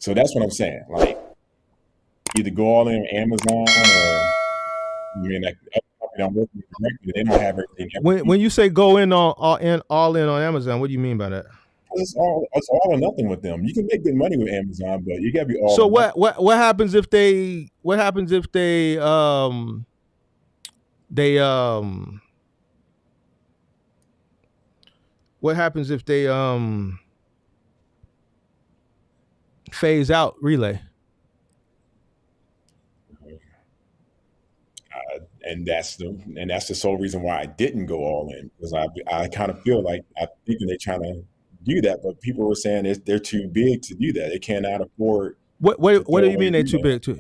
So that's what I'm saying. Like either go all in Amazon or I mean like the other company I'm working with directly, they don't have everything When you say go in on all in on Amazon, what do you mean by that? it's all or nothing with them. You can make good money with Amazon, but you gotta be all So or nothing. what happens if they what happens if they phase out Relay? And that's the sole reason why I didn't go all in because I kind of feel like I think they're trying to do that, but people were saying they're too big to do that. They cannot afford to What do throw you away mean they're too Relay big to?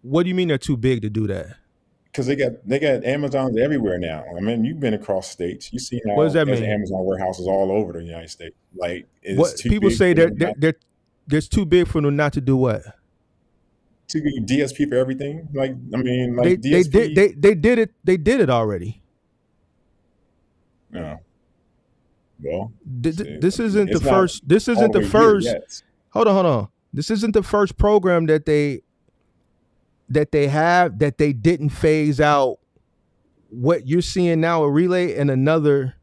What do you mean they're too big to do that? because they got Amazons everywhere now. I mean, you've been across states. You see What does how that there's mean? Amazon warehouses all over the United States. Like it's What too people big say for them not they're too big for them not to do what? to be DSP for everything. Like I mean, like DSP. They did it already. No, well, This isn't the it's not first. This all isn't the the way here first. yet. Hold on. This isn't the first program that they didn't phase out. What you're seeing now, a Relay in another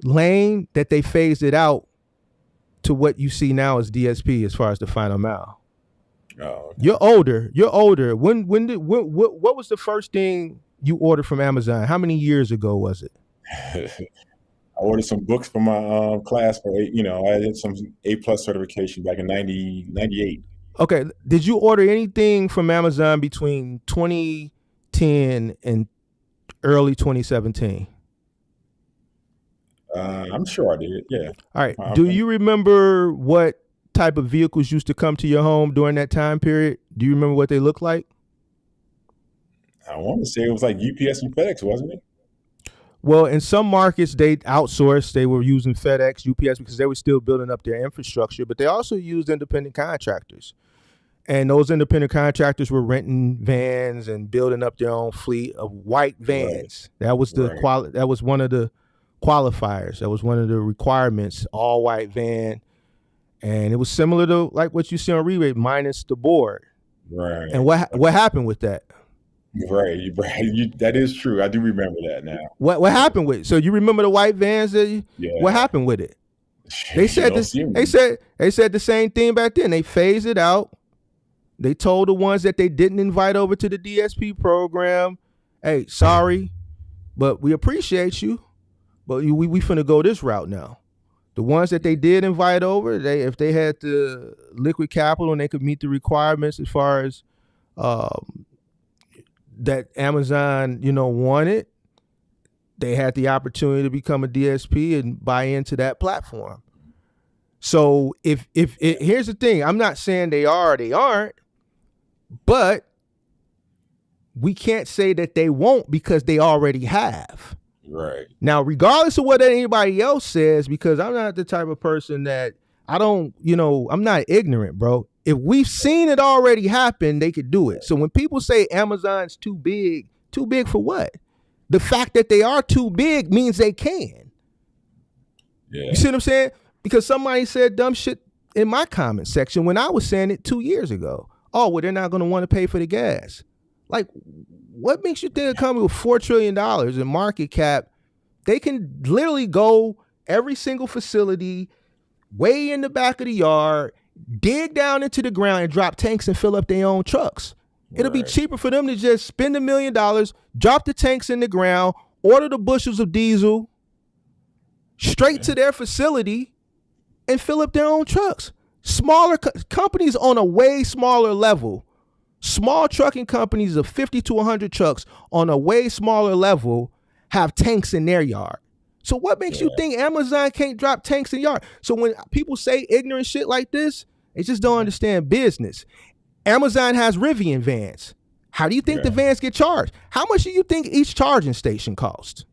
lane that they phased it out to what you see now as DSP as far as the final mile. Oh, You're older. What was the first thing you ordered from Amazon? How many years ago was it? okay. I ordered some books for my class for I did some A+ certification back in 98. Okay. Did you order anything from Amazon between 2010 and early 2017? I'm sure I did. Yeah. All right. I, Do you remember what type of vehicles used to come to your home during that time period? Do you remember what they looked like? I want to say it was like UPS and FedEx, wasn't it? Well, in some markets, they outsourced. They were using FedEx, UPS because they were still building up their infrastructure, but they also used independent contractors. And those independent contractors were renting vans and building up their own fleet of white Right. vans. That was Right. that was one of the qualifiers. That was one of the requirements, all white van. And it was similar to like what you see on Relay minus the board. And Right. what happened with that? Right. Right. That is true. I do remember that now. What happened with it? So you remember the white vans what Yeah. happened with it? They You said don't this see them. they said the same thing back then. They phased it out. They told the ones that they didn't invite over to the DSP program, hey, sorry, but we appreciate you, but we finna go this route now. The ones that they did invite over, if they had the liquid capital and they could meet the requirements as far as um, that Amazon, wanted, they had the opportunity to become a DSP and buy into that platform. So if here's the thing, I'm not saying they are or they aren't, but we can't say that they won't because they already have. Right. Now, regardless of what anybody else says, because I'm not the type of person that I'm not ignorant, bro. If we've seen it already happen, they could do it. So when people say Amazon's too big for what? The fact that they are too big means they can. Yeah. You see what I'm saying? Because somebody said dumb shit in my comment section when I was saying it 2 years ago. Oh, well, they're not going to want to pay for the gas. Like, what makes you think a company with $4 trillion in market cap, they can literally go every single facility, way in the back of the yard, dig down into the ground and drop tanks and fill up their own trucks? It'll be Right. cheaper for them to just spend $1 million, drop the tanks in the ground, order the bushels of diesel straight to their facility and fill up their own trucks. Smaller companies on a way smaller level, small trucking companies of 50 to 100 trucks on a way smaller level have tanks in their yard. So what makes you think Amazon can't drop tanks in yard? So when people say ignorant shit like this, they just don't understand business. Amazon has Rivian vans. How do you think the vans get charged? How much do you think each charging station costs?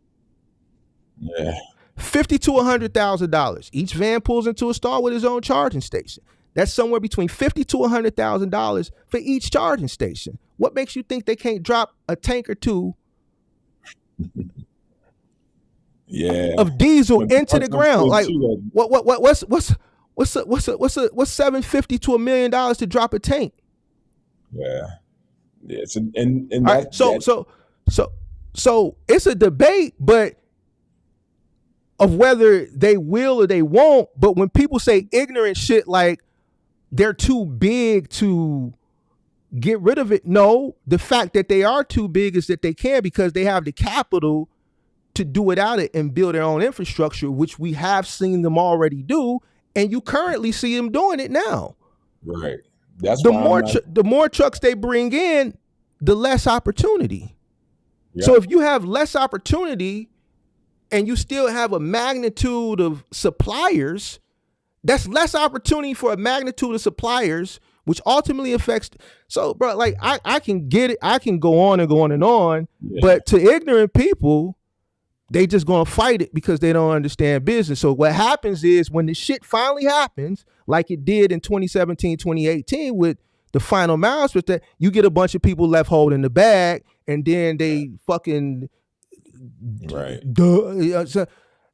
Yeah. $50,000 to $100,000. Each van pulls into a stall with his own charging station. That's somewhere between $50,000 to $100,000 for each charging station. What makes you think they can't drop a tank or two Yeah. of diesel But into the ground? Like, too, what's What's $750 to $1 million to drop a tank? Yeah. It's and right, so it's a debate, but of whether they will or they won't. But when people say ignorant shit like they're too big to get rid of it, no, the fact that they are too big is that they can, because they have the capital to do without it and build their own infrastructure, which we have seen them already do, and you currently see them doing it now. Right. That's the more trucks they bring in, the less opportunity. Yep. So if you have less opportunity and you still have a magnitude of suppliers, that's less opportunity for a magnitude of suppliers, which ultimately affects. So, bro, like I can get it. I can go on and go on and on, but to ignorant people, they just gonna fight it because they don't understand business. So what happens is when the shit finally happens, like it did in 2017, 2018 with the final mouse, with that, you get a bunch of people left holding the bag, and then they fucking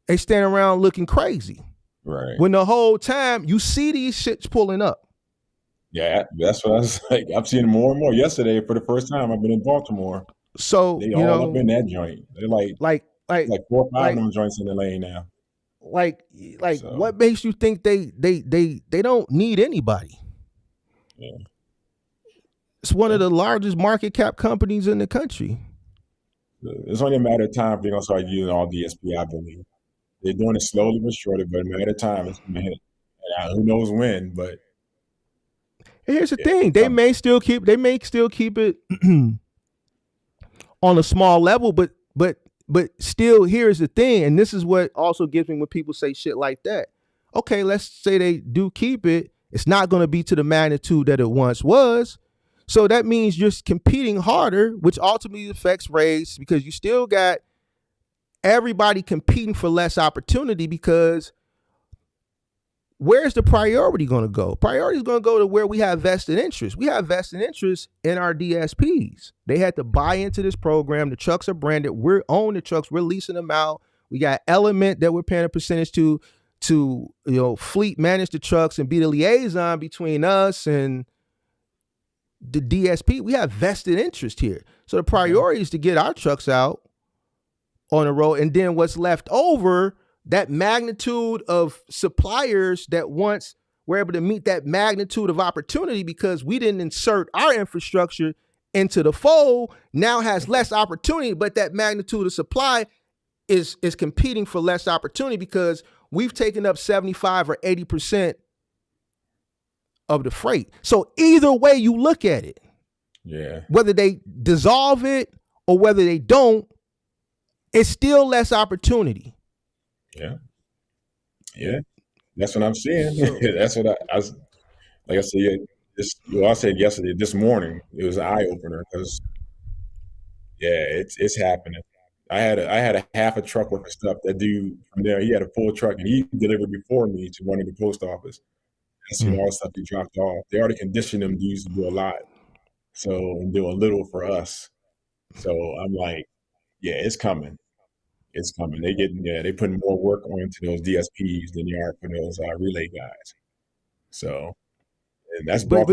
they stand around looking crazy. Right. When the whole time you see these shits pulling up. Yeah, that's what I was like. I'm seeing more and more. Yesterday, for the first time, I've been in Baltimore. So they all up in that joint. They're like 4 or 5 of them joints in the lane now. Like so. What makes you think they don't need anybody? Yeah. It's one of the largest market cap companies in the country. It's only a matter of time if they're gonna start using all DSP, I believe. They're doing it slowly but surely, but a matter of time, it's gonna hit. Who knows when, but here's the thing. They may still keep it on a small level, but still, here's the thing, and this is what also gives me when people say shit like that. Okay, let's say they do keep it. It's not going to be to the magnitude that it once was. So that means you're competing harder, which ultimately affects race, because you still got everybody competing for less opportunity, because where's the priority going to go? Priority is going to go to where we have vested interest. We have vested interest in our DSPs. They had to buy into this program. The trucks are branded. We own the trucks. We're leasing them out. We got Element that we're paying a percentage to fleet manage the trucks and be the liaison between us and the DSP. We have vested interest here. So the priority is to get our trucks out on the road, and then what's left over, that magnitude of suppliers that once were able to meet that magnitude of opportunity because we didn't insert our infrastructure into the fold, now has less opportunity, but that magnitude of supply is competing for less opportunity because we've taken up 75 or 80% of the freight. So either way you look at it, whether they dissolve it or whether they don't, it's still less opportunity. Yeah, that's what I'm saying. So, that's what I was, like I said. I said yesterday. This morning, it was an eye opener because, it's happening. I had a half a truck worth of stuff. That dude from there, he had a full truck, and he delivered before me to one of the post office. That's all the stuff he dropped off. They already conditioned them dudes to do a lot, and do a little for us. So I'm like, it's coming. It's coming. They putting more work onto those DSPs than they are for those relay guys. So, and that's but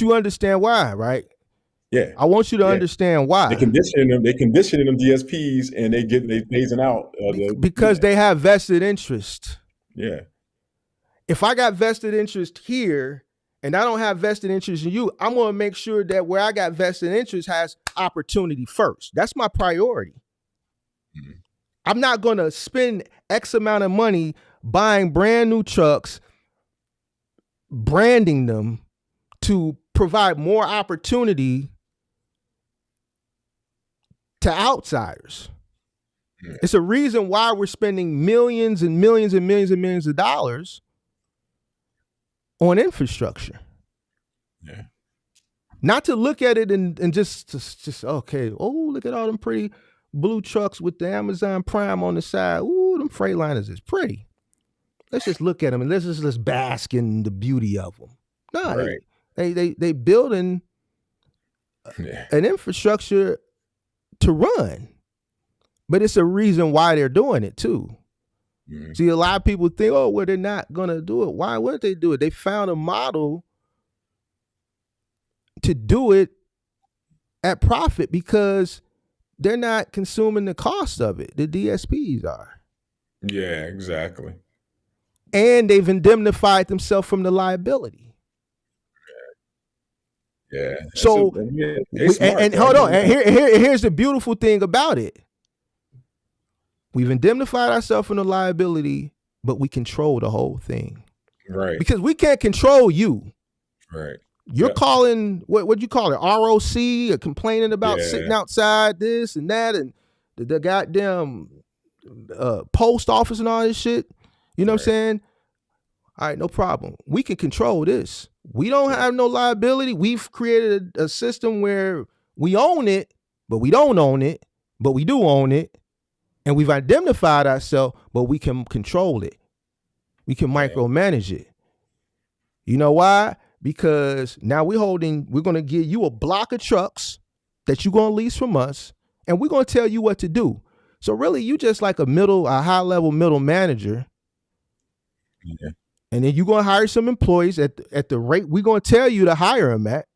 you understand why, right? Yeah. I want you to understand why. They conditioning them DSPs, and they phasing out because they have vested interest. Yeah. If I got vested interest here and I don't have vested interest in you, I'm going to make sure that where I got vested interest has opportunity first. That's my priority. Mm-hmm. I'm not going to spend X amount of money buying brand new trucks, branding them to provide more opportunity to outsiders. Yeah. It's a reason why we're spending millions and millions and millions and millions of dollars on infrastructure. Yeah. Not to look at it and just okay, look at all them pretty blue trucks with the Amazon Prime on the side. Ooh, them Freightliners is pretty. Let's just look at them and let's bask in the beauty of them. No, right. they building an infrastructure to run. But it's a reason why they're doing it too. Mm-hmm. See, a lot of people think, oh, well, they're not going to do it. Why wouldn't they do it? They found a model to do it at profit because they're not consuming the cost of it. The DSPs are. Yeah, exactly. And they've indemnified themselves from the liability. Yeah. So, and hold on. And here's the beautiful thing about it. We've indemnified ourselves from the liability, but we control the whole thing. Right. Because we can't control you. Right. You're calling, what'd you call it? ROC, or complaining about sitting outside this and that, and the goddamn post office and all this shit. You know what I'm saying? All right, no problem. We can control this. We don't have no liability. We've created a system where we own it, but we don't own it, but we do own it. And we've indemnified ourselves, but we can control it. We can micromanage it. You know why? Because now we're going to give you a block of trucks that you're going to lease from us, and we're going to tell you what to do. So really, you just like a high-level middle manager. Yeah. And then you're going to hire some employees at the rate we're going to tell you to hire them at.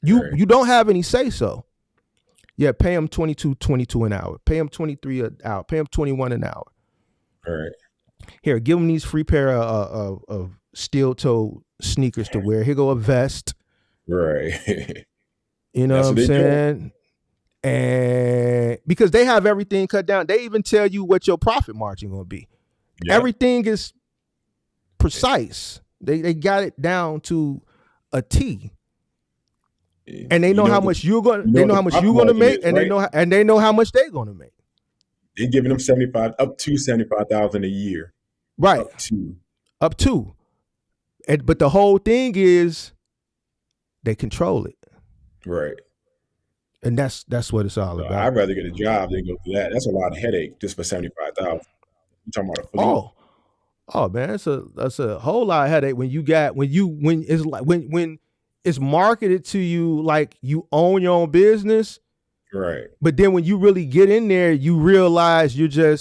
You don't have any say-so. Yeah, pay them $22 an hour. Pay them $23 an hour. Pay them $21 an hour. All right. Here, give them these free pair of steel-toe sneakers to wear. Here go a vest. Right. You know what I'm saying? And because they have everything cut down, they even tell you what your profit margin going to be. Yep. Everything is precise. They got it down to a T. And they know how much you're going. They know how much you're going to make, and they know how much they're going to make. They're giving them up to $75,000 a year. Right. Up to. But the whole thing is, they control it. Right. And that's what it's all about. I'd rather get a job than go through that. That's a lot of headache just for $75,000. You talking about a fleet? Oh man, that's a whole lot of headache when it's marketed to you like you own your own business. Right. But then when you really get in there, you realize you're a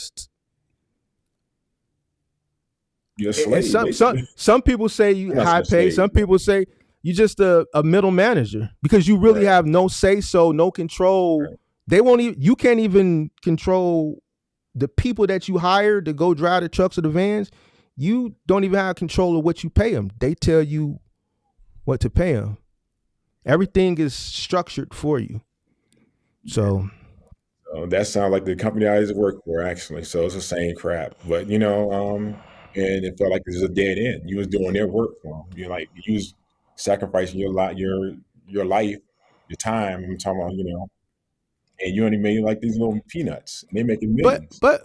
slave. Some people say you high pay. Some people say you're just a middle manager because you really have no say so, no control. Right. They won't even. You can't even control the people that you hire to go drive the trucks or the vans. You don't even have control of what you pay them. They tell you what to pay them. Everything is structured for you. So that sounds like the company I used to work for, actually. So it's the same crap. But and it felt like this was a dead end. You was doing their work for them. You was sacrificing your life, your time. I'm talking about, and you only made like these little peanuts. And they making millions. But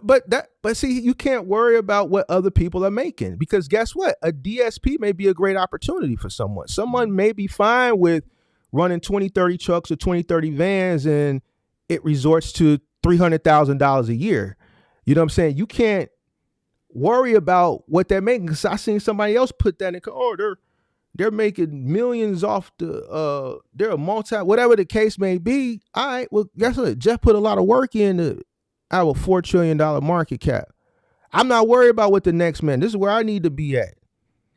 see, you can't worry about what other people are making because guess what? A DSP may be a great opportunity for someone. Someone may be fine with running 20, 30 trucks or 20, 30 vans, and it resorts to $300,000 a year. You know what I'm saying? You can't worry about what they're making because I seen somebody else put that in. They're making millions off they're a whatever the case may be. All right, well, guess what? Jeff put a lot of work in to have a $4 trillion market cap. I'm not worried about what the next man. This is where I need to be at.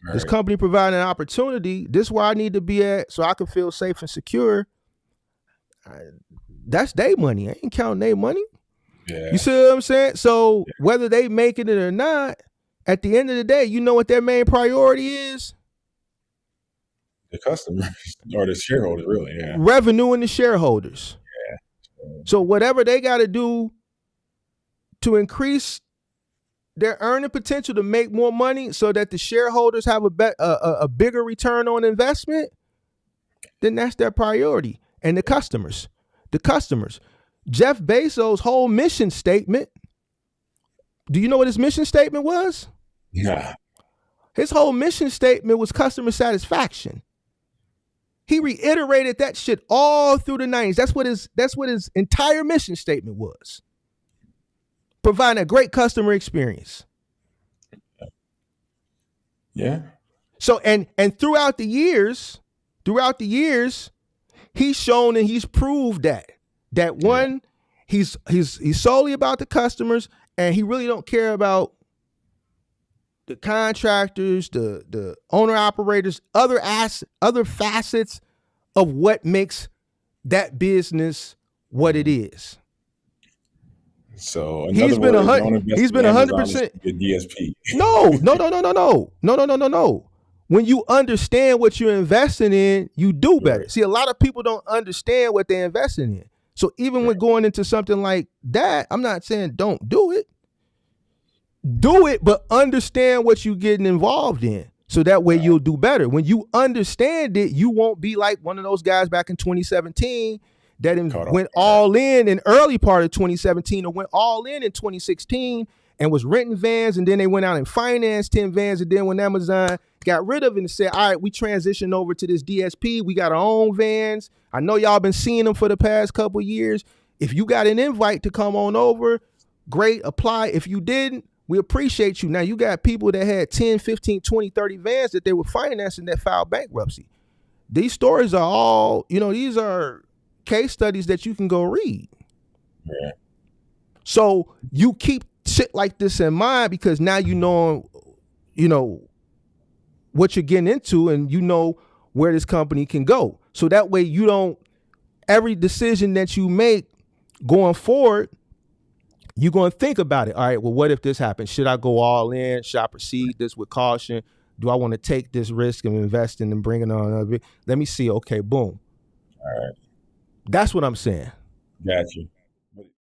Right. This company providing an opportunity. This is where I need to be at so I can feel safe and secure. That's their money. I ain't counting their money. Yeah. You see what I'm saying? So whether they making it or not, at the end of the day, you know what their main priority is? The customers or the shareholders, really. Yeah. Revenue and the shareholders. Yeah. So whatever they got to do to increase their earning potential to make more money so that the shareholders have a bigger return on investment, then that's their priority. And the customers. Jeff Bezos' whole mission statement, do you know what his mission statement was? Yeah. His whole mission statement was customer satisfaction. He reiterated that shit all through the 90s. That's what his entire mission statement was. Providing a great customer experience. Yeah. So and throughout the years, he's shown and he's proved that one, he's solely about the customers and he really don't care about the contractors, the owner operators, other facets of what makes that business what it is. So in He's other been words, don't he's invest been in Amazon is 100%. your DSP. No. When you understand what you're investing in, you do better. Right. See, a lot of people don't understand what they're investing in. So even when going into something like that, I'm not saying don't do it. Do it, but understand what you're getting involved in. So that way you'll do better. When you understand it, you won't be like one of those guys back in 2017 that went all in early part of 2017 or went all in 2016 and was renting vans, and then they went out and financed 10 vans, and then when Amazon got rid of it and said, all right, we transitioned over to this DSP, we got our own vans. I know y'all been seeing them for the past couple of years. If you got an invite to come on over, great, apply. If you didn't, we appreciate you. Now you got people that had 10, 15, 20, 30 vans that they were financing that filed bankruptcy. These stories are all, these are case studies that you can go read. Yeah. So you keep shit like this in mind because now you know what you're getting into and you know where this company can go. So that way you don't, every decision that you make going forward, you're going to think about it. All right, well, what if this happens? Should I go all in? Should I proceed this with caution? Do I want to take this risk of investing and bringing on? Let me see. Okay, boom. All right. That's what I'm saying. Got you.